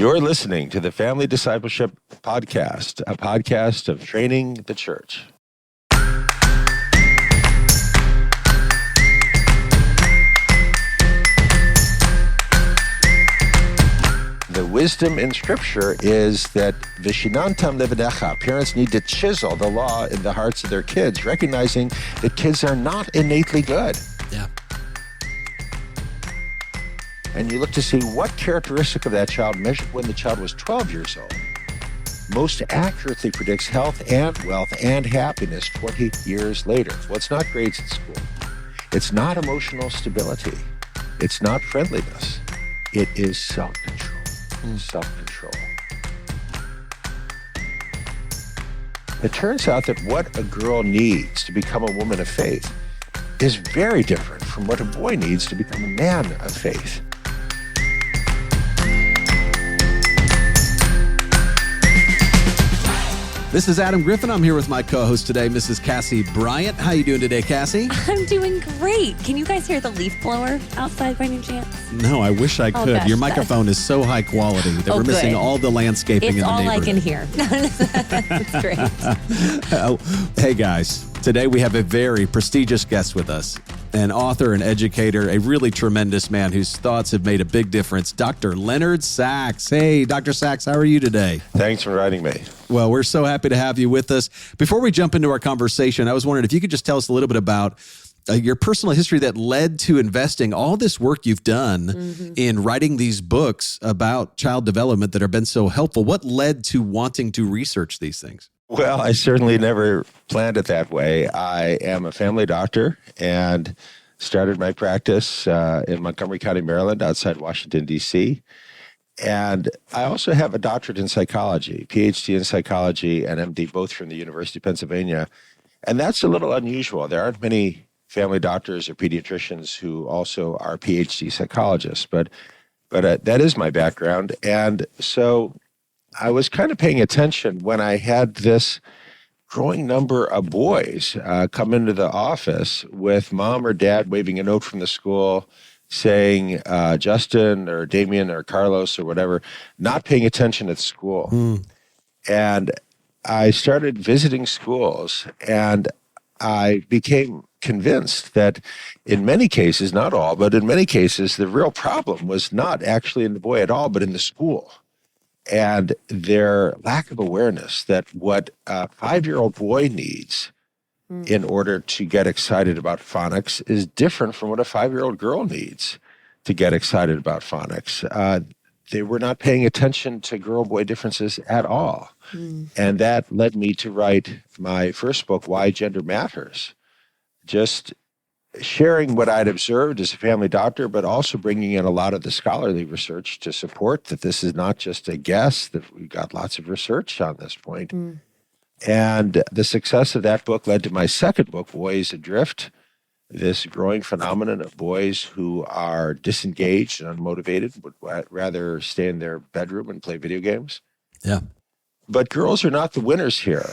You're listening to the Family Discipleship Podcast, a podcast of training the church. The wisdom in Scripture is that vishinantam levadecha, parents need to chisel the law in the hearts of their kids, recognizing that kids are not innately good. Yeah. And you look to see what characteristic of that child measured when the child was 12 years old most accurately predicts health and wealth and happiness 20 years later. Well, it's not grades at school. It's not emotional stability. It's not friendliness. It is self-control. Self-control. It turns out that what a girl needs to become a woman of faith is very different from what a boy needs to become a man of faith. This is Adam Griffin. I'm here with my co-host today, Mrs. Cassie Bryant. How you doing today, Cassie? I'm doing great. Can you guys hear the leaf blower outside by any chance? No, I wish I could. Gosh, your microphone is so high quality that we're missing good. all the landscaping in It's the all I neighborhood. can hear. It's great. Hey guys, today we have a very prestigious guest with us, an author, an educator, a really tremendous man whose thoughts have made a big difference, Dr. Leonard Sax. Hey, Dr. Sax, how are you today? Thanks for inviting me. Well, we're so happy to have you with us. Before we jump into our conversation, I was wondering if you could just tell us a little bit about your personal history that led to investing all this work you've done in writing these books about child development that have been so helpful. What led to wanting to research these things? Well, I certainly never planned it that way. I am a family doctor and started my practice in Montgomery County, Maryland, outside Washington, D.C., and I also have a doctorate in psychology, PhD in psychology and MD, both from the University of Pennsylvania. And that's a little unusual. There aren't many family doctors or pediatricians who also are PhD psychologists, but that is my background. And so I was kind of paying attention when I had this growing number of boys come into the office with mom or dad waving a note from the school saying Justin or Damien or Carlos or whatever, not paying attention at school. And I started visiting schools, and I became convinced that in many cases, not all, but in many cases, the real problem was not actually in the boy at all, but in the school. And their lack of awareness that what a 5-year-old boy needs in order to get excited about phonics is different from what a 5-year-old girl needs to get excited about phonics. They were not paying attention to girl-boy differences at all. And that led me to write my first book, Why Gender Matters, just sharing what I'd observed as a family doctor, but also bringing in a lot of the scholarly research to support that this is not just a guess, that we've got lots of research on this point. And the success of that book led to my second book, Boys Adrift, this growing phenomenon of boys who are disengaged and unmotivated, would rather stay in their bedroom and play video games. Yeah. But girls are not the winners here.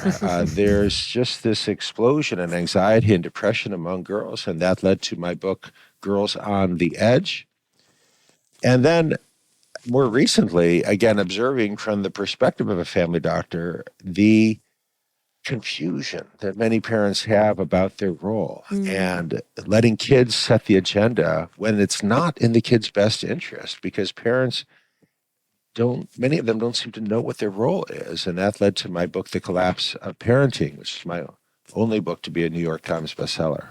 There's just this explosion in anxiety and depression among girls, and that led to my book, Girls on the Edge. And then more recently, again, observing from the perspective of a family doctor, the confusion that many parents have about their role and letting kids set the agenda when it's not in the kid's best interest, because parents many of them don't seem to know what their role is. And that led to my book, The Collapse of Parenting, which is my only book to be a New York Times bestseller.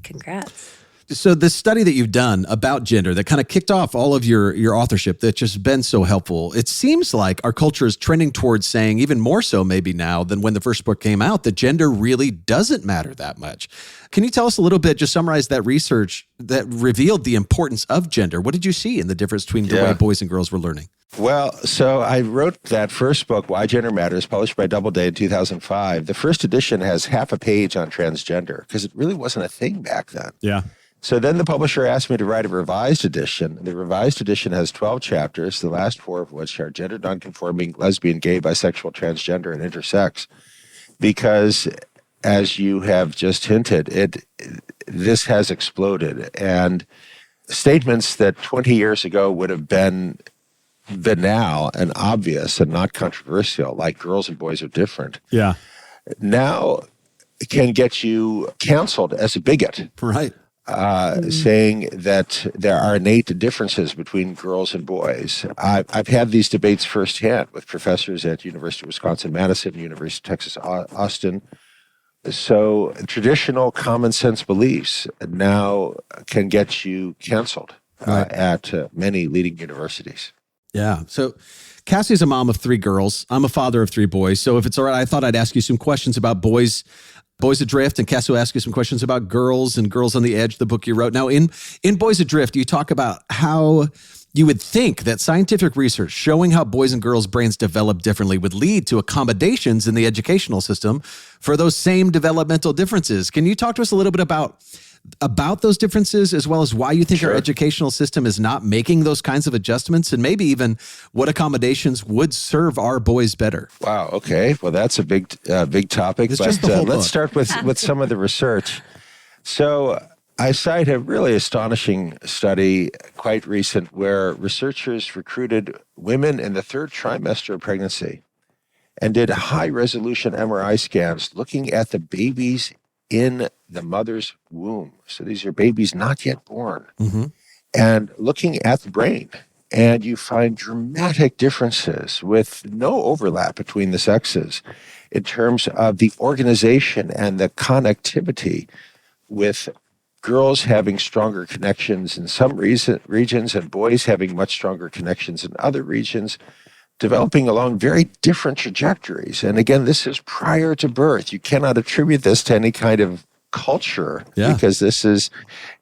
Congrats. So this study that you've done about gender that kind of kicked off all of your authorship that's just been so helpful, it seems like our culture is trending towards saying, even more so maybe now than when the first book came out, that gender really doesn't matter that much. Can you tell us a little bit, just summarize that research that revealed the importance of gender? What did you see in the difference between the way boys and girls were learning? Well, so I wrote that first book, Why Gender Matters, published by Doubleday in 2005. The first edition has half a page on transgender because it really wasn't a thing back then. Yeah. So then the publisher asked me to write a revised edition. The revised edition has 12 chapters, the last 4 of which are gender nonconforming, lesbian, gay, bisexual, transgender, and intersex. Because, as you have just hinted, this has exploded. And statements that 20 years ago would have been banal and obvious and not controversial, like girls and boys are different, Yeah. now can get you canceled as a bigot, Right. saying that there are innate differences between girls and boys. I've had these debates firsthand with professors at University of Wisconsin-Madison, University of Texas Austin. So traditional common sense beliefs now can get you canceled at many leading universities. Yeah. So Cassie's a mom of 3 girls. I'm a father of 3 boys. So if it's all right, I thought I'd ask you some questions about boys Adrift, and Cassie will ask you some questions about girls and Girls on the Edge, the book you wrote. Now, in Boys Adrift, you talk about how you would think that scientific research showing how boys and girls' brains develop differently would lead to accommodations in the educational system for those same developmental differences. Can you talk to us a little bit about those differences, as well as why you think our educational system is not making those kinds of adjustments, and maybe even what accommodations would serve our boys better? Wow. Okay. Well, that's a big topic. It's but just the whole let's book. start with some of the research. So I cite a really astonishing study, quite recent, where researchers recruited women in the 3rd trimester of pregnancy and did high-resolution MRI scans looking at the babies in the mother's womb. So these are babies not yet born. Mm-hmm. And looking at the brain, and you find dramatic differences with no overlap between the sexes in terms of the organization and the connectivity, with girls having stronger connections in some regions and boys having much stronger connections in other regions, developing along very different trajectories. And again, this is prior to birth. You cannot attribute this to any kind of culture because this is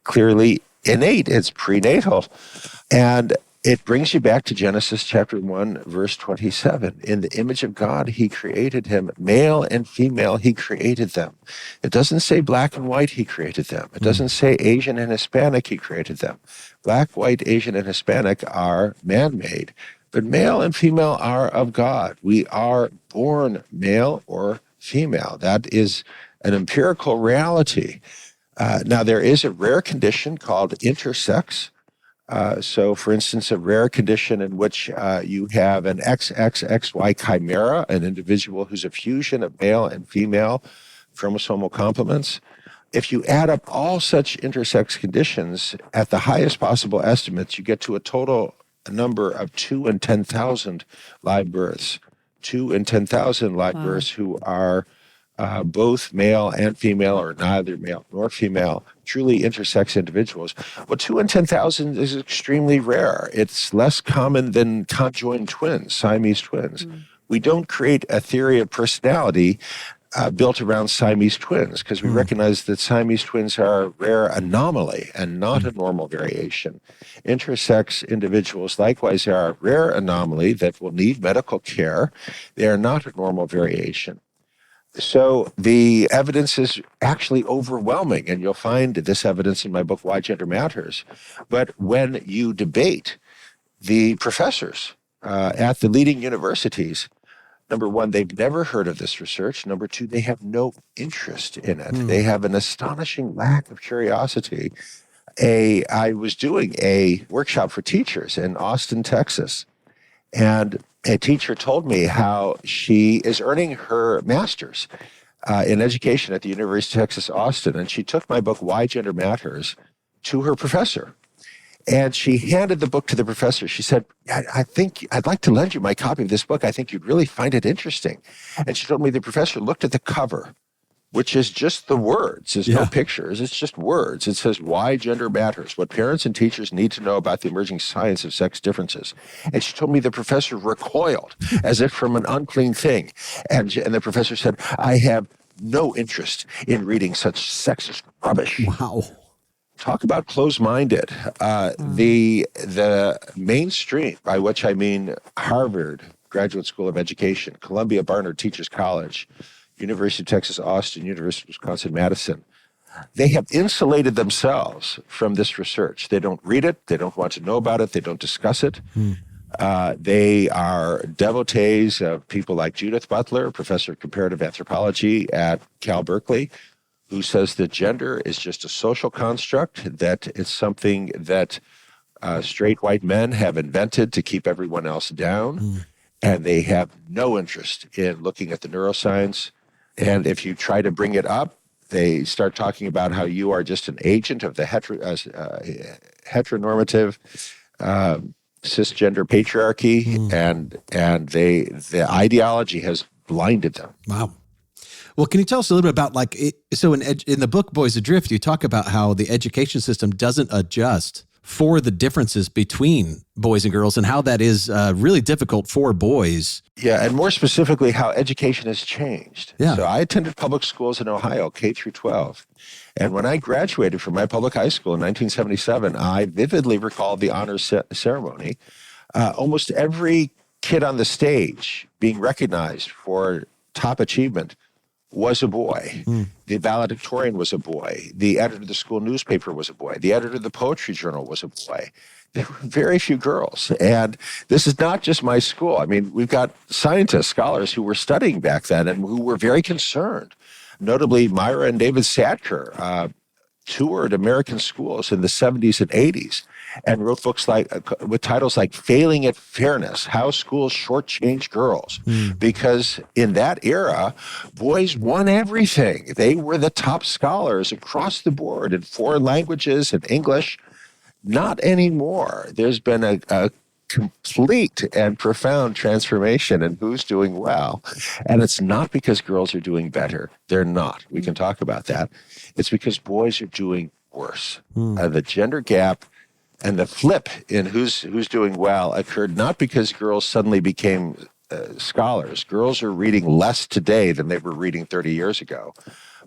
clearly innate. It's prenatal. And it brings you back to Genesis chapter 1, verse 27. In the image of God, he created him. Male and female, he created them. It doesn't say black and white, he created them. It doesn't say Asian and Hispanic, he created them. Black, white, Asian, and Hispanic are man-made. But male and female are of God. We are born male or female. That is an empirical reality. Now, there is a rare condition called intersex. So, for instance, a rare condition in which you have an XXXY chimera, an individual who's a fusion of male and female chromosomal complements. If you add up all such intersex conditions at the highest possible estimates, you get to a total number of 2 in 10,000 live births. 2 in 10,000 live births who are both male and female, or neither male nor female, truly intersex individuals. Well, 2 in 10,000 is extremely rare. It's less common than conjoined twins, Siamese twins. We don't create a theory of personality built around Siamese twins, because we recognize that Siamese twins are a rare anomaly and not a normal variation. Intersex individuals likewise are a rare anomaly that will need medical care. They are not a normal variation. So the evidence is actually overwhelming, and you'll find this evidence in my book, Why Gender Matters. But when you debate the professors at the leading universities, number one, they've never heard of this research. Number two, they have no interest in it. They have an astonishing lack of curiosity. I was doing a workshop for teachers in Austin, Texas, and a teacher told me how she is earning her master's in education at the University of Texas, Austin, and she took my book, Why Gender Matters, to her professor. And she handed the book to the professor. She said, I think I'd like to lend you my copy of this book. I think you'd really find it interesting. And she told me the professor looked at the cover, which is just the words. There's no pictures. It's just words. It says, Why Gender Matters, What Parents and Teachers Need to Know About the Emerging Science of Sex Differences. And she told me the professor recoiled as if from an unclean thing. And the professor said, I have no interest in reading such sexist rubbish. Wow. Talk about closed-minded. The mainstream, by which I mean Harvard Graduate School of Education, Columbia Barnard Teachers College, University of Texas Austin, University of Wisconsin-Madison, they have insulated themselves from this research. They don't read it. They don't want to know about it. They don't discuss it. They are devotees of people like Judith Butler, professor of comparative anthropology at Cal Berkeley, who says that gender is just a social construct, that it's something that straight white men have invented to keep everyone else down, and they have no interest in looking at the neuroscience. And if you try to bring it up, they start talking about how you are just an agent of the heteronormative cisgender patriarchy, and the ideology has blinded them. Wow. Well, can you tell us a little bit about so in the book Boys Adrift, you talk about how the education system doesn't adjust for the differences between boys and girls and how that is really difficult for boys. Yeah, and more specifically, how education has changed. Yeah. So I attended public schools in Ohio, K through 12. And when I graduated from my public high school in 1977, I vividly recall the honors ceremony. Almost every kid on the stage being recognized for top achievement was a boy. The valedictorian was a boy. The editor of the school newspaper was a boy. The editor of the poetry journal was a boy. There were very few girls. And this is not just my school. I mean, we've got scientists, scholars who were studying back then and who were very concerned. Notably, Myra and David Sadker toured American schools in the 70s and 80s and wrote books with titles like Failing at Fairness, How Schools Shortchange Girls. Because in that era, boys won everything. They were the top scholars across the board in foreign languages and English. Not anymore. There's been a complete and profound transformation in who's doing well. And it's not because girls are doing better. They're not. We can talk about that. It's because boys are doing worse. The gender gap and the flip in who's doing well occurred not because girls suddenly became scholars. Girls are reading less today than they were reading 30 years ago.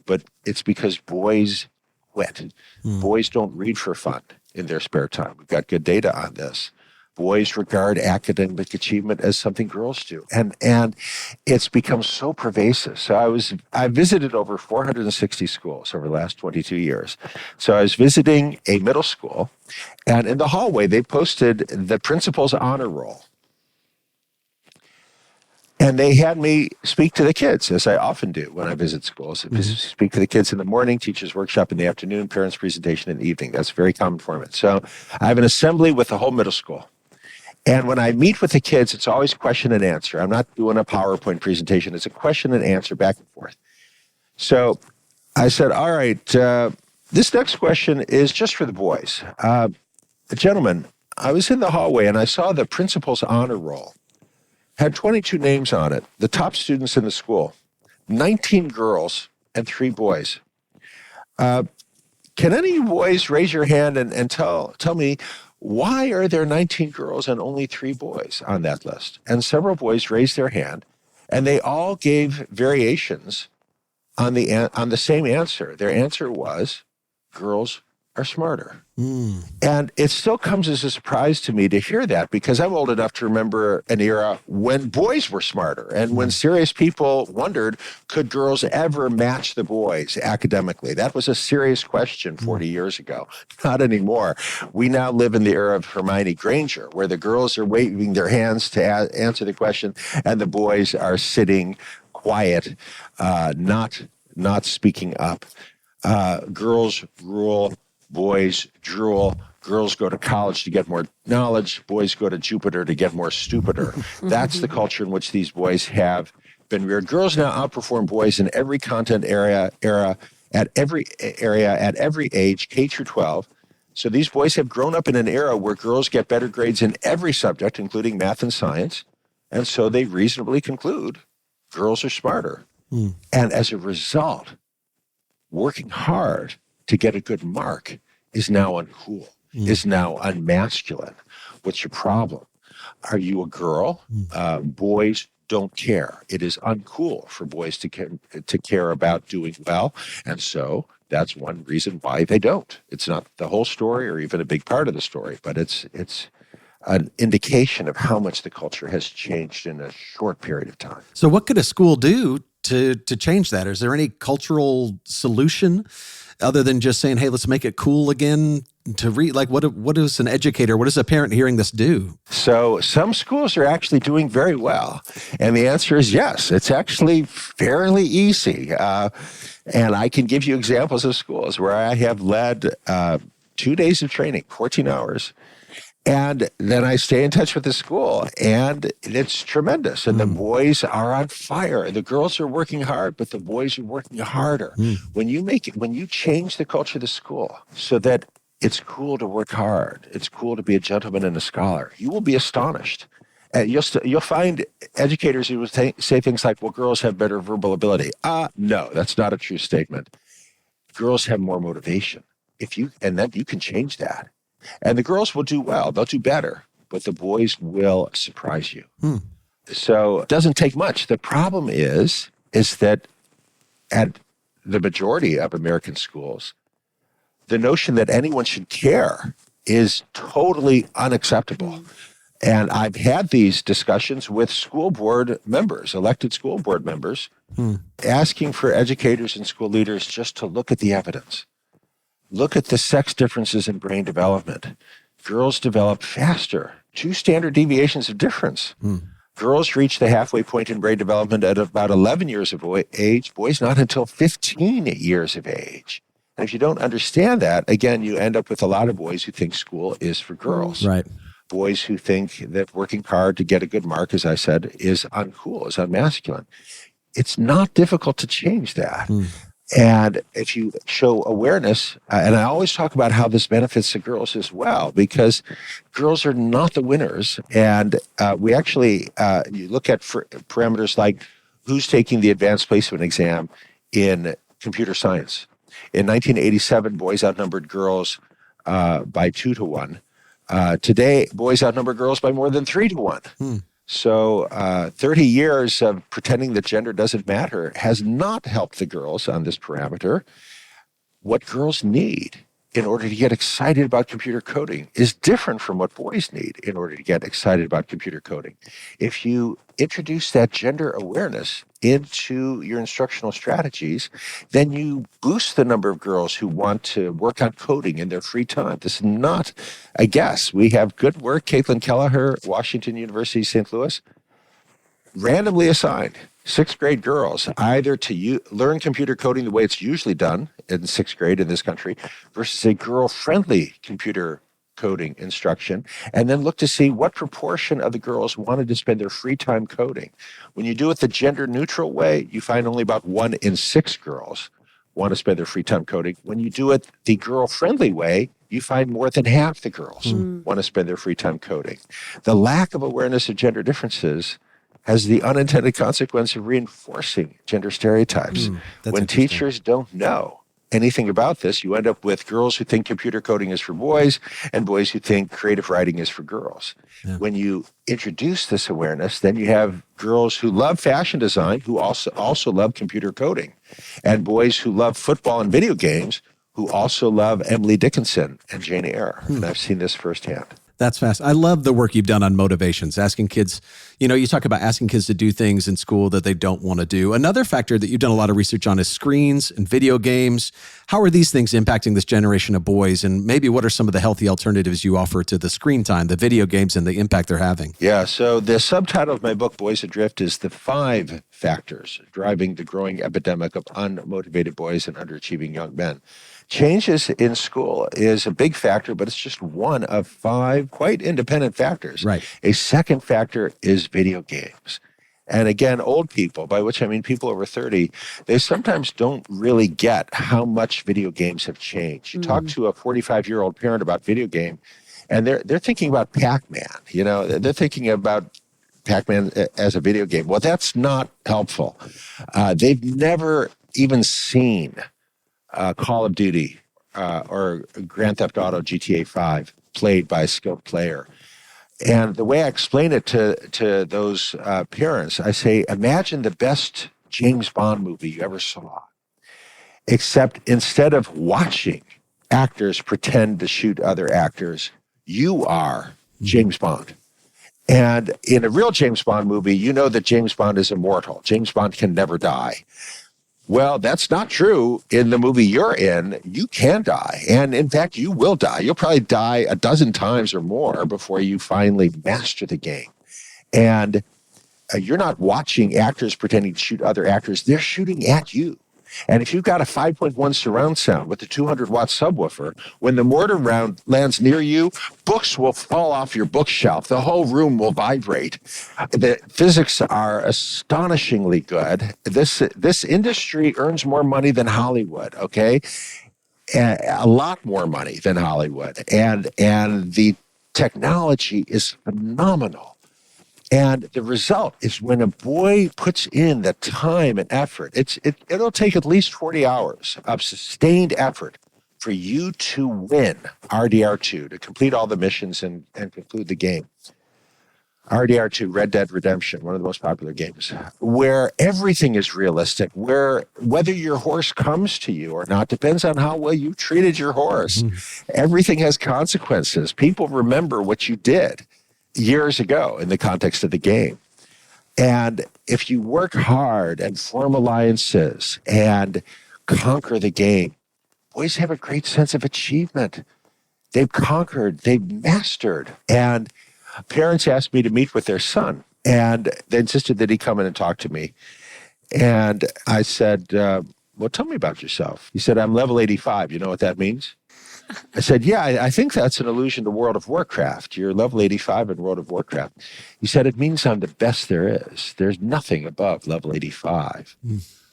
But it's because boys quit. Boys don't read for fun in their spare time. We've got good data on this. Boys regard academic achievement as something girls do. And it's become so pervasive. So I visited over 460 schools over the last 22 years. So I was visiting a middle school, and in the hallway, they posted the principal's honor roll. And they had me speak to the kids, as I often do when I visit schools. Speak to the kids in the morning, teachers' workshop in the afternoon, parents' presentation in the evening. That's a very common format. So I have an assembly with the whole middle school. And when I meet with the kids, it's always question and answer. I'm not doing a PowerPoint presentation. It's a question and answer back and forth. So I said, all right, this next question is just for the boys. Gentlemen, I was in the hallway and I saw the principal's honor roll. Had 22 names on it, the top students in the school, 19 girls and 3 boys. Can any of you boys raise your hand and tell me, why are there 19 girls and only 3 boys on that list? And several boys raised their hand, and they all gave variations on the same answer. Their answer was, girls are smarter. And it still comes as a surprise to me to hear that, because I'm old enough to remember an era when boys were smarter and when serious people wondered, could girls ever match the boys academically? That was a serious question 40 years ago. Not anymore. We now live in the era of Hermione Granger, where the girls are waving their hands to answer the question and the boys are sitting quiet, not speaking up. Girls rule. Boys drool. Girls go to college to get more knowledge. Boys go to Jupiter to get more stupider. That's the culture in which these boys have been reared. Girls now outperform boys in every content era at every age, K through 12. So these boys have grown up in an era where girls get better grades in every subject, including math and science. And so they reasonably conclude girls are smarter. And as a result, working hard to get a good mark is now uncool, is now unmasculine. What's your problem? Are you a girl? Boys don't care. It is uncool for boys to care about doing well. And so that's one reason why they don't. It's not the whole story or even a big part of the story, but it's an indication of how much the culture has changed in a short period of time. So what could a school do to change that? Is there any cultural solution other than just saying, hey, let's make it cool again to read? Like, what is an educator, what does a parent hearing this do? So some schools are actually doing very well. And the answer is yes. It's actually fairly easy. And I can give you examples of schools where I have led 2 days of training, 14 hours. And then I stay in touch with the school, and it's tremendous. And the boys are on fire. The girls are working hard, but the boys are working harder. When you change the culture of the school so that it's cool to work hard, it's cool to be a gentleman and a scholar, you will be astonished. And you'll find educators who will say things like, well, girls have better verbal ability. No, that's not a true statement. Girls have more motivation. And then you can change that. And the girls will do well. They'll do better. But the boys will surprise you. So it doesn't take much. The problem is that at the majority of American schools, the notion that anyone should care is totally unacceptable. And I've had these discussions with school board members, elected school board members, asking for educators and school leaders just to look at the evidence. Look at the sex differences in brain development. Girls develop faster, 2 standard deviations of difference. Girls reach the halfway point in brain development at about 11 years of age, boys not until 15 years of age. And if you don't understand that, again, you end up with a lot of boys who think school is for girls. Right. Boys who think that working hard to get a good mark, as I said, is uncool, is unmasculine. It's not difficult to change that. And if you show awareness, and I always talk about how this benefits the girls as well, because girls are not the winners. And we actually, you look at parameters like who's taking the advanced placement exam in computer science. In 1987, boys outnumbered girls by 2 to 1. Today, boys outnumber girls by more than 3 to 1. So 30 years of pretending that gender doesn't matter has not helped the girls on this parameter. What girls need in order to get excited about computer coding is different from what boys need in order to get excited about computer coding. If you introduce that gender awareness into your instructional strategies, then you boost the number of girls who want to work on coding in their free time. This is not a guess. We have good work. Caitlin Kelleher, Washington University, St. Louis, randomly assigned 6th grade girls either to learn computer coding the way it's usually done in 6th grade in this country versus a girl-friendly computer coding instruction, and then look to see what proportion of the girls wanted to spend their free time coding. When you do it the gender-neutral way, you find only about 1 in 6 girls want to spend their free time coding. When you do it the girl-friendly way, you find more than half the girls want to spend their free time coding. The lack of awareness of gender differences has the unintended consequence of reinforcing gender stereotypes. When teachers don't know anything about this, you end up with girls who think computer coding is for boys and boys who think creative writing is for girls. When you introduce this awareness, then you have girls who love fashion design who also love computer coding, and boys who love football and video games who also love Emily Dickinson and Jane Eyre. And I've seen this firsthand. That's fast. I love the work you've done on motivations, asking kids, you talk about asking kids to do things in school that they don't want to do. Another factor that you've done a lot of research on is screens and video games. How are these things impacting this generation of boys? And maybe what are some of the healthy alternatives you offer to the screen time, the video games, and the impact they're having? Yeah, so the subtitle of my book, Boys Adrift, is the 5 factors driving the growing epidemic of unmotivated boys and underachieving young men. Changes in school is a big factor, but it's just one of 5 quite independent factors. Right. A second factor is video games. And again, old people, by which I mean people over 30, they sometimes don't really get how much video games have changed. You talk to a 45-year-old parent about video game, and they're thinking about Pac-Man. They're thinking about Pac-Man as a video game. Well, that's not helpful. They've never even seen Call of Duty or Grand Theft Auto GTA 5 played by a skilled player. And the way I explain it to those parents, I say, imagine the best James Bond movie you ever saw, except instead of watching actors pretend to shoot other actors, you are James Bond. And in a real James Bond movie, you know that James Bond is immortal. James Bond can never die. Well, that's not true in the movie you're in. You can die. And in fact, you will die. You'll probably die a dozen times or more before you finally master the game. And you're not watching actors pretending to shoot other actors. They're shooting at you. And if you've got a 5.1 surround sound with a 200-watt subwoofer, when the mortar round lands near you, books will fall off your bookshelf. The whole room will vibrate. The physics are astonishingly good. This industry earns more money than Hollywood, okay? A lot more money than Hollywood. And the technology is phenomenal. And the result is when a boy puts in the time and effort, it'll take at least 40 hours of sustained effort for you to win RDR2, to complete all the missions and conclude the game. RDR2, Red Dead Redemption, one of the most popular games, where everything is realistic, where whether your horse comes to you or not depends on how well you treated your horse. Everything has consequences. People remember what you did years ago in the context of the game. And if you work hard and form alliances and conquer the game, boys have a great sense of achievement. They've conquered, they've mastered. And parents asked me to meet with their son, and they insisted that he come in and talk to me. And I said, well, tell me about yourself. He said, I'm level 85. You know what that means? I said, yeah, I think that's an allusion to World of Warcraft. You're level 85 in World of Warcraft. He said, it means I'm the best there is. There's nothing above level 85.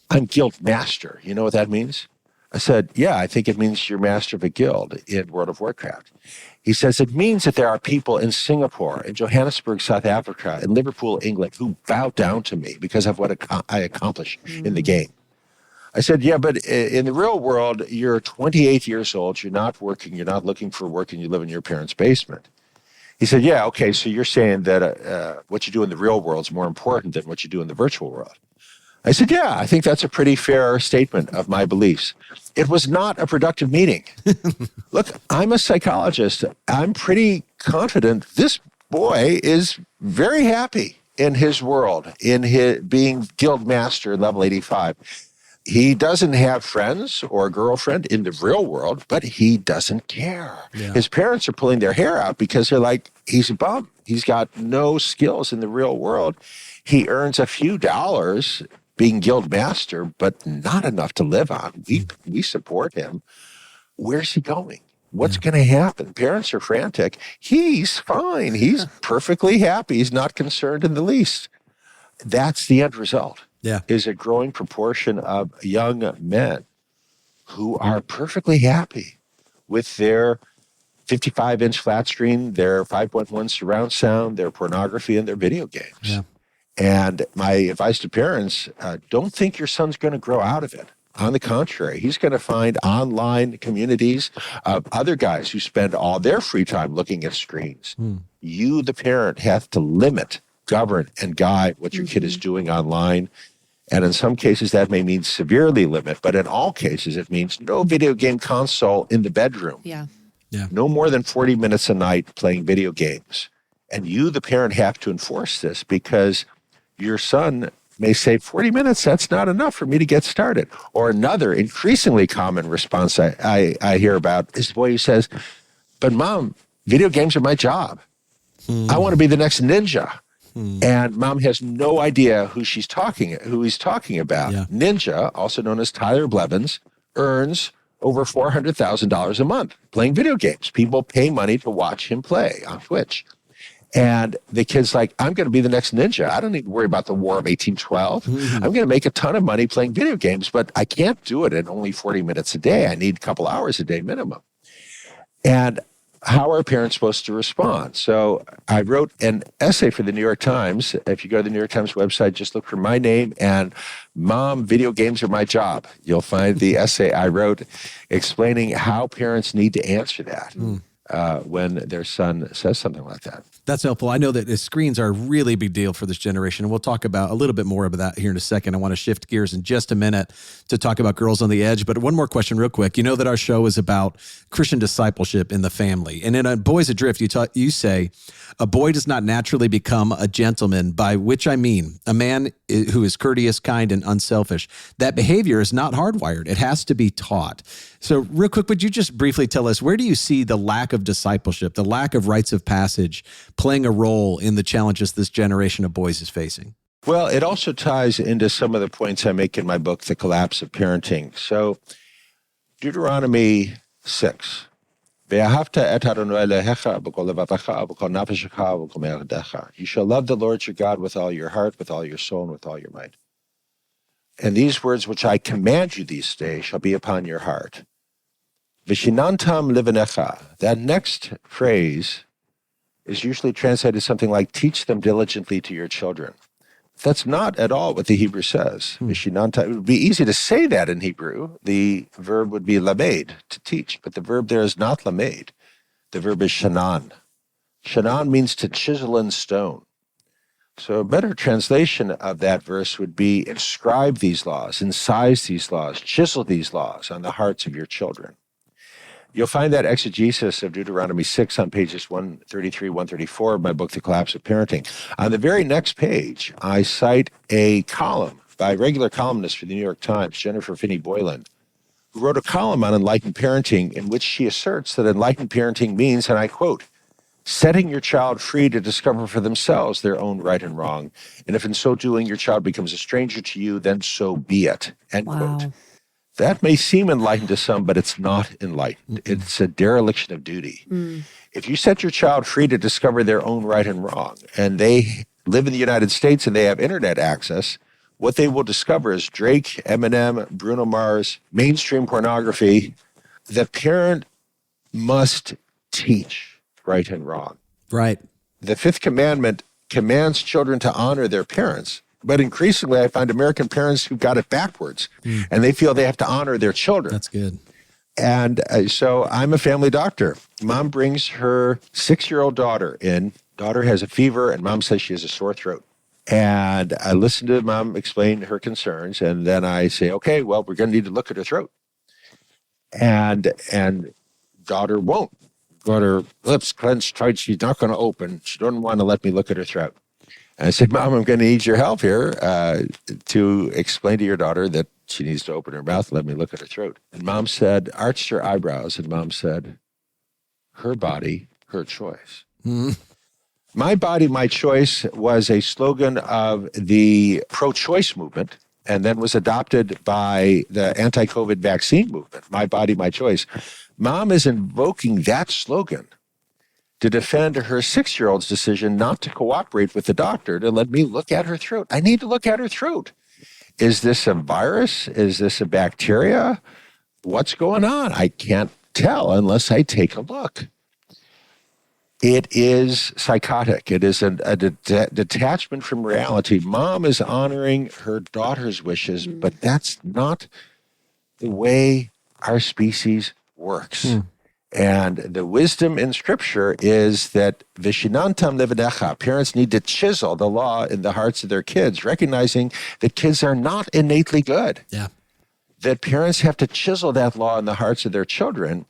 I'm guild master. You know what that means? I said, yeah, I think it means you're master of a guild in World of Warcraft. He says, it means that there are people in Singapore, in Johannesburg, South Africa, in Liverpool, England, who bow down to me because of what I accomplish in the game. I said, yeah, but in the real world, you're 28 years old, you're not working, you're not looking for work, and you live in your parents' basement. He said, yeah, okay, so you're saying that what you do in the real world is more important than what you do in the virtual world. I said, yeah, I think that's a pretty fair statement of my beliefs. It was not a productive meeting. Look, I'm a psychologist. I'm pretty confident this boy is very happy in his world, in his being guild master level 85. He doesn't have friends or a girlfriend in the real world, but he doesn't care. Yeah. His parents are pulling their hair out because they're like, he's a bum. He's got no skills in the real world. He earns a few dollars being guild master, but not enough to live on. We support him. Where's he going? What's going to happen? Parents are frantic. He's fine. He's perfectly happy. He's not concerned in the least. That's the end result. Yeah. Is a growing proportion of young men who are perfectly happy with their 55-inch flat screen, their 5.1 surround sound, their pornography, and their video games. Yeah. And my advice to parents, don't think your son's going to grow out of it. On the contrary, he's going to find online communities of other guys who spend all their free time looking at screens. You, the parent, have to limit, govern, and guide what your kid is doing online. And in some cases, that may mean severely limit, but in all cases, it means no video game console in the bedroom. Yeah. No more than 40 minutes a night playing video games. And you, the parent, have to enforce this because your son may say, 40 minutes, that's not enough for me to get started. Or another increasingly common response I hear about is the boy who says, but mom, video games are my job. I want to be the next ninja. And mom has no idea who he's talking about. Yeah. Ninja, also known as Tyler Blevins, earns over $400,000 a month playing video games. People pay money to watch him play on Twitch. And the kid's like, I'm going to be the next ninja. I don't need to worry about the War of 1812. I'm going to make a ton of money playing video games, but I can't do it in only 40 minutes a day. I need a couple hours a day minimum. And how are parents supposed to respond? So I wrote an essay for the New York Times. If you go to the New York Times website, just look for my name and Mom, video games are my job. You'll find the essay I wrote explaining how parents need to answer that. When their son says something like that. That's helpful. I know that screens are a really big deal for this generation, and we'll talk about a little bit more about that here in a second. I want to shift gears in just a minute to talk about Girls on the Edge, but one more question real quick. You know that our show is about Christian discipleship in the family, and in Boys Adrift, you say, a boy does not naturally become a gentleman, by which I mean a man who is courteous, kind, and unselfish. That behavior is not hardwired. It has to be taught. So real quick, would you just briefly tell us, where do you see the lack of discipleship, the lack of rites of passage playing a role in the challenges this generation of boys is facing? Well, it also ties into some of the points I make in my book, The Collapse of Parenting. So Deuteronomy 6. You shall love the Lord your God with all your heart, with all your soul, and with all your might. And these words which I command you this day shall be upon your heart. Vishinantam livanecha. That next phrase is usually translated something like, teach them diligently to your children. That's not at all what the Hebrew says. Vishinanta. It would be easy to say that in Hebrew. The verb would be lamed, to teach, but the verb there is not lamed. The verb is shanan. Shanan means to chisel in stone. So a better translation of that verse would be, inscribe these laws, incise these laws, chisel these laws on the hearts of your children. You'll find that exegesis of Deuteronomy 6 on pages 133, 134 of my book, The Collapse of Parenting. On the very next page, I cite a column by a regular columnist for the New York Times, Jennifer Finney Boylan, who wrote a column on enlightened parenting in which she asserts that enlightened parenting means, and I quote, setting your child free to discover for themselves their own right and wrong. And if in so doing your child becomes a stranger to you, then so be it. End quote. That may seem enlightened to some, but it's not enlightened. It's a dereliction of duty. If you set your child free to discover their own right and wrong, and they live in the United States and they have internet access, what they will discover is Drake, Eminem, Bruno Mars, mainstream pornography. The parent must teach right and wrong. Right. The fifth commandment commands children to honor their parents. But increasingly, I find American parents who got it backwards, and they feel they have to honor their children. That's good. And so I'm a family doctor. Mom brings her 6-year-old daughter in. Daughter has a fever, and mom says she has a sore throat. And I listen to mom explain her concerns, and then I say, okay, well, we're going to need to look at her throat. And daughter won't. Got her lips clenched tight. She's not going to open. She doesn't want to let me look at her throat. And I said, Mom, I'm going to need your help here to explain to your daughter that she needs to open her mouth and let me look at her throat. And Mom said, arched her eyebrows, and Mom said, her body, her choice. My body, my choice was a slogan of the pro-choice movement, and then was adopted by the anti-COVID vaccine movement. My body, my choice. Mom is invoking that slogan to defend her 6-year-old's decision not to cooperate with the doctor to let me look at her throat. I need to look at her throat. Is this a virus? Is this a bacteria? What's going on? I can't tell unless I take a look. It is psychotic. It is a detachment from reality. Mom is honoring her daughter's wishes, but that's not the way our species works. And the wisdom in Scripture is that vishinantam livanecha, parents need to chisel the law in the hearts of their kids, recognizing that kids are not innately good. Yeah. That parents have to chisel that law in the hearts of their children.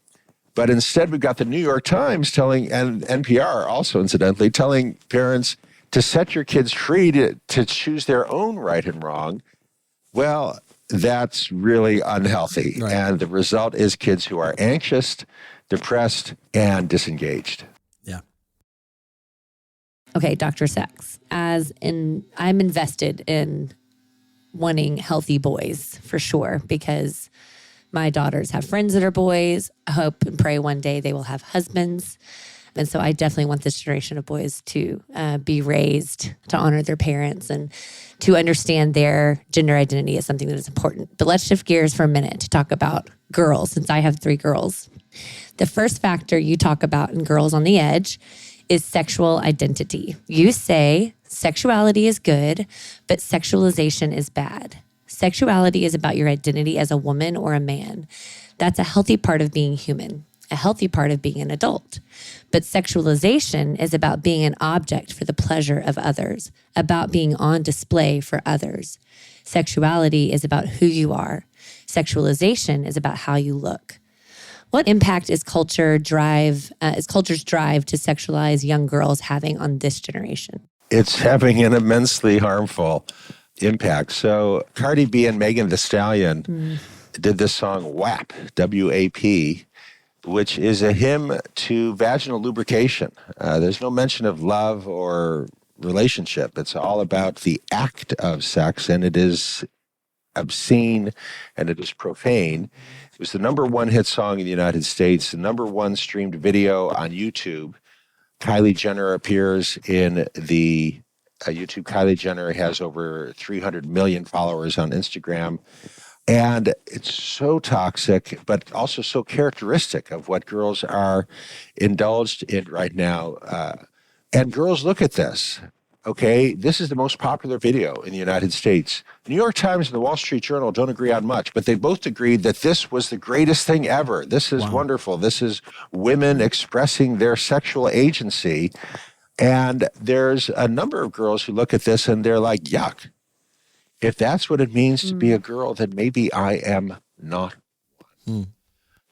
But instead, we've got the New York Times telling, and NPR also incidentally, telling parents to set your kids free to choose their own right and wrong. Well, that's really unhealthy. Right. And the result is kids who are anxious, depressed, and disengaged. Yeah. Okay, Dr. Sax, I'm invested in wanting healthy boys for sure, because my daughters have friends that are boys. I hope and pray one day they will have husbands. And so I definitely want this generation of boys to be raised to honor their parents and to understand their gender identity as something that is important. But let's shift gears for a minute to talk about girls, since I have 3 girls. The first factor you talk about in Girls on the Edge is sexual identity. You say sexuality is good, but sexualization is bad. Sexuality is about your identity as a woman or a man. That's a healthy part of being human, a healthy part of being an adult. But sexualization is about being an object for the pleasure of others, about being on display for others. Sexuality is about who you are. Sexualization is about how you look. What impact is culture's drive to sexualize young girls having on this generation? It's having an immensely harmful impact. So Cardi B and Megan Thee Stallion did this song WAP, W-A-P, which is a hymn to vaginal lubrication. There's no mention of love or relationship. It's all about the act of sex, and it is obscene and it is profane. It was the number one hit song in the United States, the number one streamed video on YouTube. Kylie Jenner appears in the YouTube. Kylie Jenner has over 300 million followers on Instagram. And it's so toxic, but also so characteristic of what girls are indulged in right now. And girls look at this. Okay, this is the most popular video in the United States. The New York Times and the Wall Street Journal don't agree on much, but they both agreed that this was the greatest thing ever. This is wonderful. This is women expressing their sexual agency. And there's a number of girls who look at this and they're like, yuck. If that's what it means to be a girl, then maybe I am not one.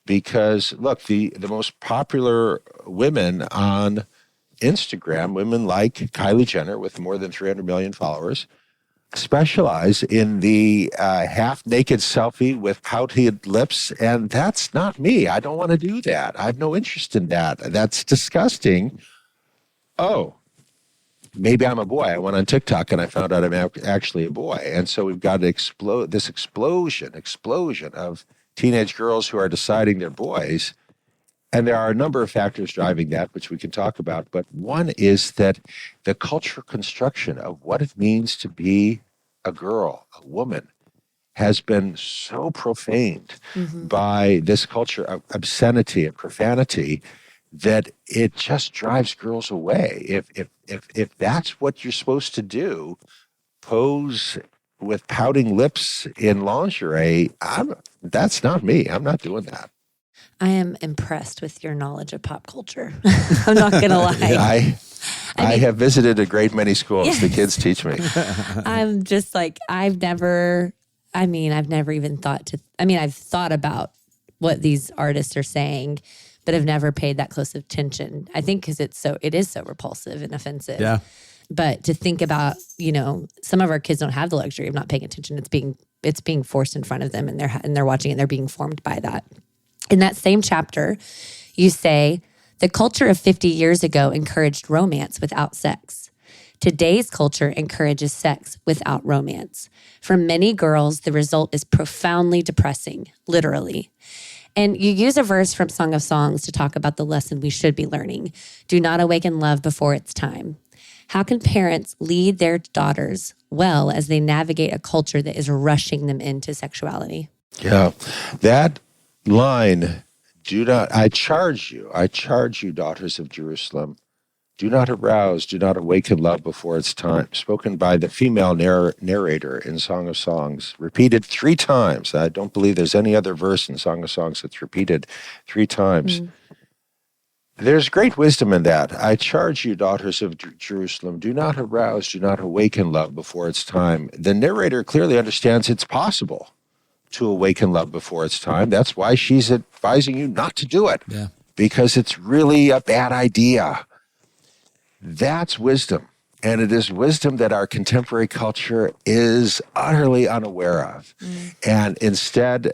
Because look, the most popular women on Instagram, women like Kylie Jenner with more than 300 million followers, specialize in the half-naked selfie with pouted lips, and that's not me. I don't want to do that. I have no interest in that. That's disgusting. Oh, maybe I'm a boy. I went on TikTok and I found out I'm actually a boy. And so we've got this explosion of teenage girls who are deciding they're boys. And there are a number of factors driving that, which we can talk about. But one is that the cultural construction of what it means to be a girl, a woman, has been so profaned by this culture of obscenity and profanity that it just drives girls away. If that's what you're supposed to do, pose with pouting lips in lingerie, that's not me. I'm not doing that. I am impressed with your knowledge of pop culture. I'm not going to lie. I have visited a great many schools. Yes. The kids teach me. I'm just like, I've never even thought I've thought about what these artists are saying, but I've never paid that close attention. I think because it is so repulsive and offensive. Yeah. But to think about, some of our kids don't have the luxury of not paying attention. It's being forced in front of them, and they're watching it, and they're being formed by that. In that same chapter, you say, the culture of 50 years ago encouraged romance without sex. Today's culture encourages sex without romance. For many girls, the result is profoundly depressing, literally. And you use a verse from Song of Songs to talk about the lesson we should be learning. Do not awaken love before it's time. How can parents lead their daughters well as they navigate a culture that is rushing them into sexuality? Yeah, that line, I charge you, daughters of Jerusalem, do not arouse, do not awaken love before its time, spoken by the female narrator in Song of Songs, repeated 3 times. I don't believe there's any other verse in Song of Songs that's repeated 3 times. There's great wisdom in that. I charge you, daughters of Jerusalem, do not arouse, do not awaken love before its time. The narrator clearly understands it's possible to awaken love before its time. That's why she's advising you not to do it, because it's really a bad idea. That's wisdom. And it is wisdom that our contemporary culture is utterly unaware of. And instead,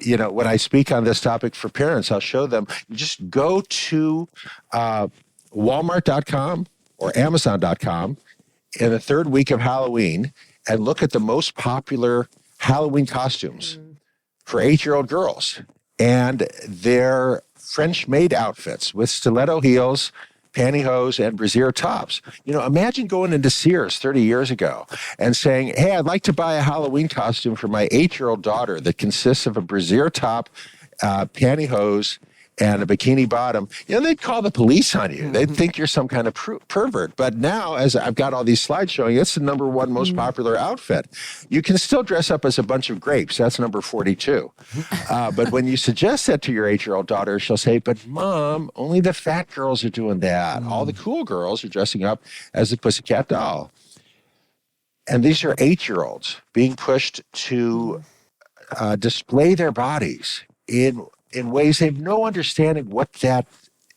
when I speak on this topic for parents, I'll show them, just go to Walmart.com or Amazon.com in the 3rd week of Halloween and look at the most popular Halloween costumes for 8-year-old girls. And they're French maid outfits with stiletto heels, pantyhose, and brassiere tops. Imagine going into Sears 30 years ago and saying, hey, I'd like to buy a Halloween costume for my 8-year-old daughter that consists of a brassiere top, pantyhose, and a bikini bottom. They'd call the police on you. They'd think you're some kind of pervert. But now, as I've got all these slides showing, it's the number 1 most popular outfit. You can still dress up as a bunch of grapes. That's number 42. But when you suggest that to your 8-year-old daughter, she'll say, but Mom, only the fat girls are doing that. All the cool girls are dressing up as a pussycat doll. And these are 8-year-olds being pushed to display their bodies in ways they have no understanding what that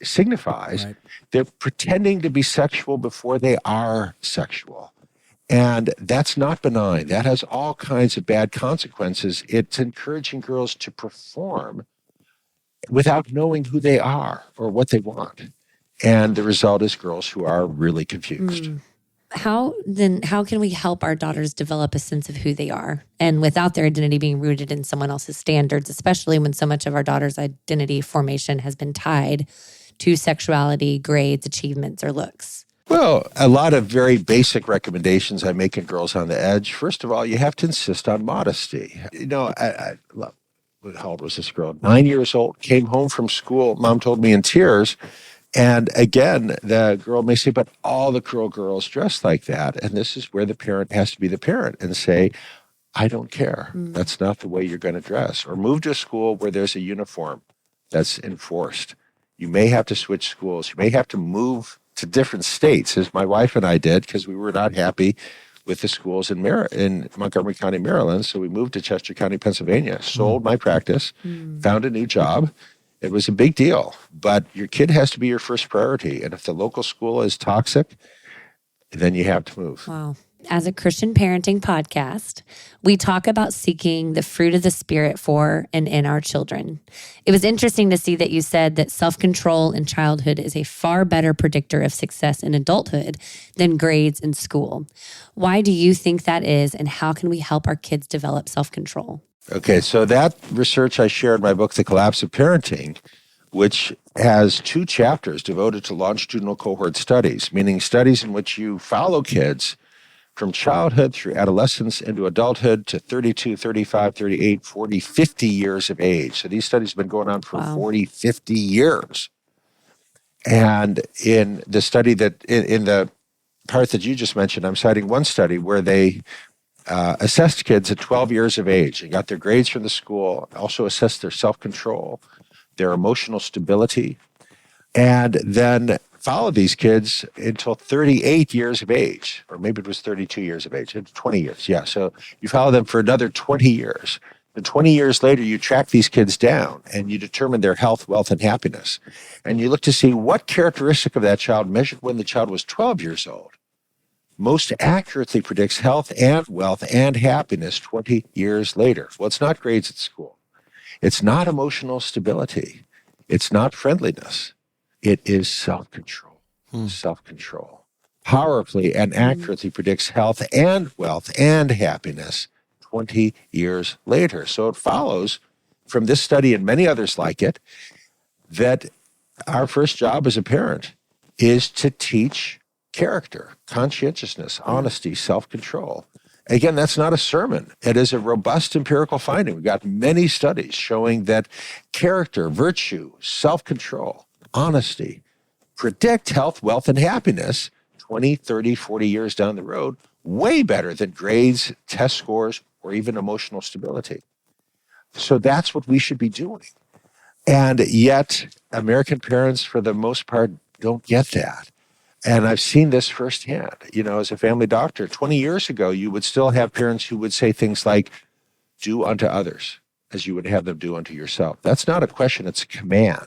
signifies. Right. They're pretending to be sexual before they are sexual. And that's not benign. That has all kinds of bad consequences. It's encouraging girls to perform without knowing who they are or what they want. And the result is girls who are really confused. how can we help our daughters develop a sense of who they are and without their identity being rooted in someone else's standards, especially when so much of our daughters' identity formation has been tied to sexuality, grades, achievements, or looks? Well, a lot of very basic recommendations I make in Girls on the Edge. First of all, you have to insist on modesty. How old was this girl? 9 years old, came home from school. Mom told me in tears. And again, the girl may say, but all the girls dress like that. And this is where the parent has to be the parent and say, I don't care. That's not the way you're going to dress. Or move to a school where there's a uniform that's enforced. You may have to switch schools. You may have to move to different states, as my wife and I did, because we were not happy with the schools in Montgomery County, Maryland. So we moved to Chester County, Pennsylvania, sold my practice, found a new job. It was a big deal, but your kid has to be your first priority. And if the local school is toxic, then you have to move. Wow. As a Christian parenting podcast, we talk about seeking the fruit of the Spirit for and in our children. It was interesting to see that you said that self-control in childhood is a far better predictor of success in adulthood than grades in school. Why do you think that is, and how can we help our kids develop self-control? Okay, so that research I shared in my book, The Collapse of Parenting, which has 2 chapters devoted to longitudinal cohort studies, meaning studies in which you follow kids from childhood through adolescence into adulthood to 32, 35, 38, 40, 50 years of age. So these studies have been going on for 40, 50 years. And in the study in the part that you just mentioned, I'm citing one study where they assessed kids at 12 years of age and got their grades from the school, also assessed their self-control, their emotional stability, and then followed these kids until 38 years of age, or maybe it was 32 years of age, 20 years. Yeah, so you follow them for another 20 years. And 20 years later, you track these kids down and you determine their health, wealth, and happiness. And you look to see what characteristic of that child measured when the child was 12 years old most accurately predicts health and wealth and happiness 20 years later. Well, it's not grades at school. It's not emotional stability. It's not friendliness. It is self-control. Self-control powerfully and accurately predicts health and wealth and happiness 20 years later. So it follows from this study and many others like it that our first job as a parent is to teach character, conscientiousness, honesty, self-control. Again, that's not a sermon. It is a robust empirical finding. We've got many studies showing that character, virtue, self-control, honesty predict health, wealth, and happiness 20, 30, 40 years down the road, way better than grades, test scores, or even emotional stability. So that's what we should be doing. And yet, American parents, for the most part, don't get that. And I've seen this firsthand. You know, as a family doctor, 20 years ago, you would still have parents who would say things like, do unto others as you would have them do unto yourself. That's not a question, it's a command.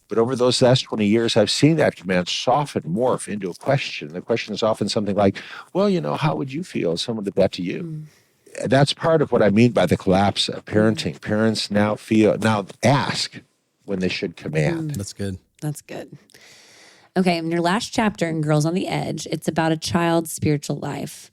But over those last 20 years, I've seen that command soften, morph into a question. The question is often something like, well, you know, how would you feel if someone did that to you? That's part of what I mean by the collapse of parenting. Parents now ask when they should command. That's good. That's good. Okay, in your last chapter in Girls on the Edge, it's about a child's spiritual life.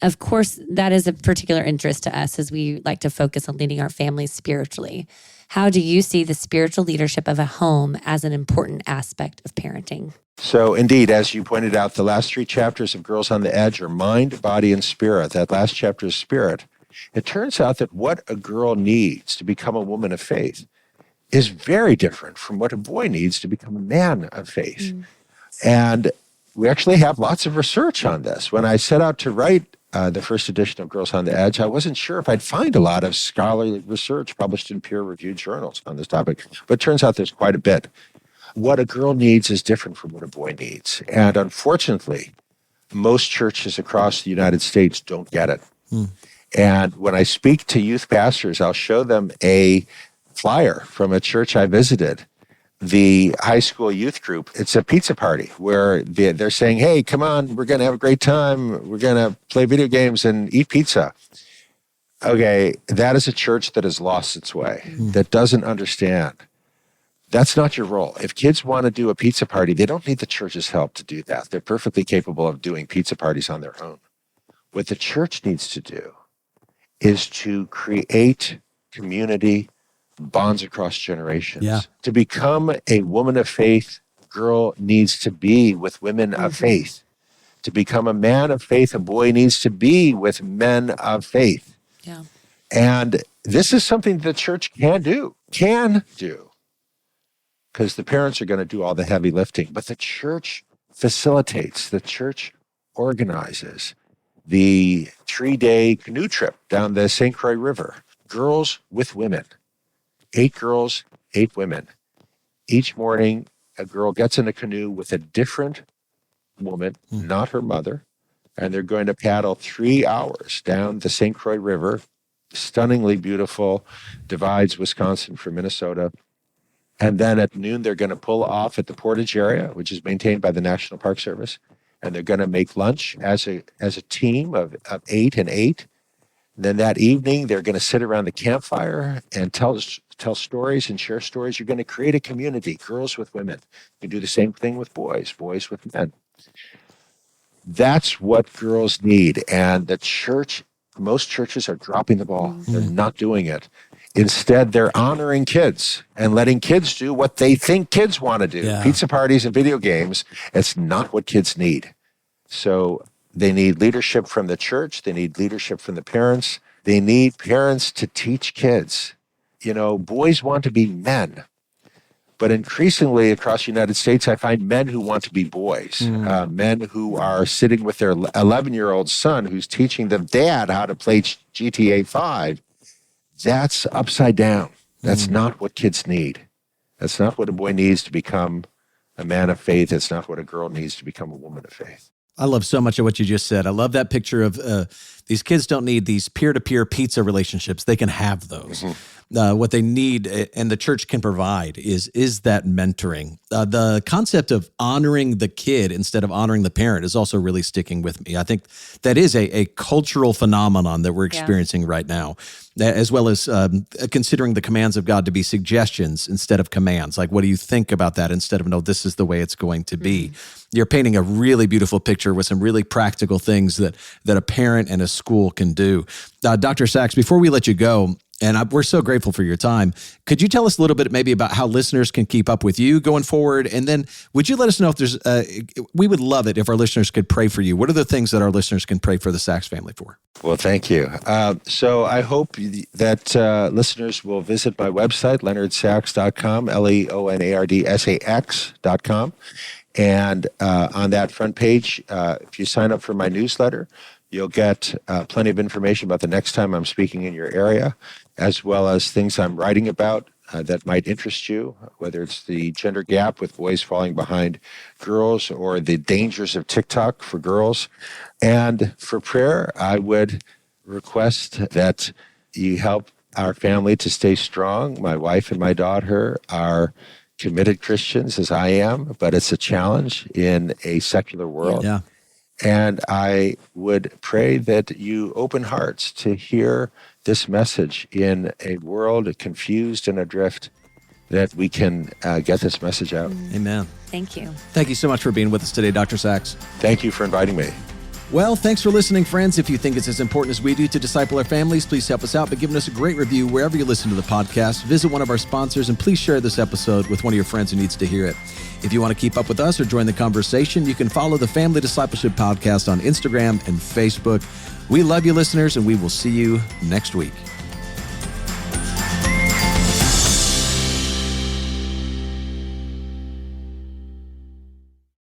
Of course, that is a particular interest to us as we like to focus on leading our families spiritually. How do you see the spiritual leadership of a home as an important aspect of parenting? So indeed, as you pointed out, the last 3 chapters of Girls on the Edge are mind, body, and spirit. That last chapter is spirit. It turns out that what a girl needs to become a woman of faith is very different from what a boy needs to become a man of faith. And we actually have lots of research on this. When I set out to write the first edition of Girls on the Edge, I wasn't sure if I'd find a lot of scholarly research published in peer-reviewed journals on this topic, but it turns out there's quite a bit. What a girl needs is different from what a boy needs. And unfortunately, most churches across the United States don't get it. And when I speak to youth pastors, I'll show them a flyer from a church I visited, the high school youth group. It's a pizza party where they're saying, hey, come on, we're going to have a great time. We're going to play video games and eat pizza. Okay, that is a church that has lost its way, that doesn't understand That's not your role. If kids want to do a pizza party, they don't need the church's help to do that. They're perfectly capable of doing pizza parties on their own. What the church needs to do is to create community bonds across generations. Yeah. To become a woman of faith, girl needs to be with women of faith. To become a man of faith, a boy needs to be with men of faith. Yeah. And this is something the church can do, because the parents are going to do all the heavy lifting. But the church facilitates, the church organizes the 3-day canoe trip down the St. Croix River. Girls with women, 8 girls, 8 women. Each morning, a girl gets in a canoe with a different woman, not her mother, and they're going to paddle 3 hours down the St. Croix River, stunningly beautiful, divides Wisconsin from Minnesota. And then at noon, they're going to pull off at the portage area, which is maintained by the National Park Service. And they're going to make lunch as a team of 8 and 8. And then that evening, they're going to sit around the campfire and tell stories and share stories. You're going to create a community, girls with women. You do the same thing with boys with men. That's what girls need. And the church, most churches are dropping the ball. They're not doing it. Instead, they're honoring kids and letting kids do what they think kids want to do. Yeah. Pizza parties and video games. It's not what kids need. So they need leadership from the church. They need leadership from the parents. They need parents to teach kids. You know, boys want to be men. But increasingly across the United States, I find men who want to be boys, men who are sitting with their 11-year-old son who's teaching them dad how to play GTA 5. That's upside down. That's not what kids need. That's not what a boy needs to become a man of faith. It's not what a girl needs to become a woman of faith. I love so much of what you just said. I love that picture of these kids don't need these peer-to-peer pizza relationships. They can have those. What they need, and the church can provide, is that mentoring. The concept of honoring the kid instead of honoring the parent is also really sticking with me. I think that is a cultural phenomenon that we're experiencing right now, as well as considering the commands of God to be suggestions instead of commands. Like, what do you think about that instead of, no, this is the way it's going to be. You're painting a really beautiful picture with some really practical things that a parent and a school can do. Dr. Sax, before we let you go, and we're so grateful for your time, could you tell us a little bit maybe about how listeners can keep up with you going forward? And then would you let us know if there's, we would love it if our listeners could pray for you. What are the things that our listeners can pray for the Sax family for? Well, thank you. So I hope that listeners will visit my website, leonardsax.com, LeonardSax.com. And on that front page, if you sign up for my newsletter, you'll get plenty of information about the next time I'm speaking in your area, as well as things I'm writing about that might interest you, whether it's the gender gap with boys falling behind girls or the dangers of TikTok for girls. And for prayer, I would request that you help our family to stay strong. My wife and my daughter are committed Christians, as I am, but it's a challenge in a secular world. Yeah. And I would pray that you open hearts to hear this message in a world confused and adrift, that we can get this message out. Amen. Thank you. Thank you so much for being with us today, Dr. Sax. Thank you for inviting me. Well, thanks for listening, friends. If you think it's as important as we do to disciple our families, please help us out by giving us a great review wherever you listen to the podcast. Visit one of our sponsors and please share this episode with one of your friends who needs to hear it. If you want to keep up with us or join the conversation, you can follow the Family Discipleship Podcast on Instagram and Facebook. We love you, listeners, and we will see you next week.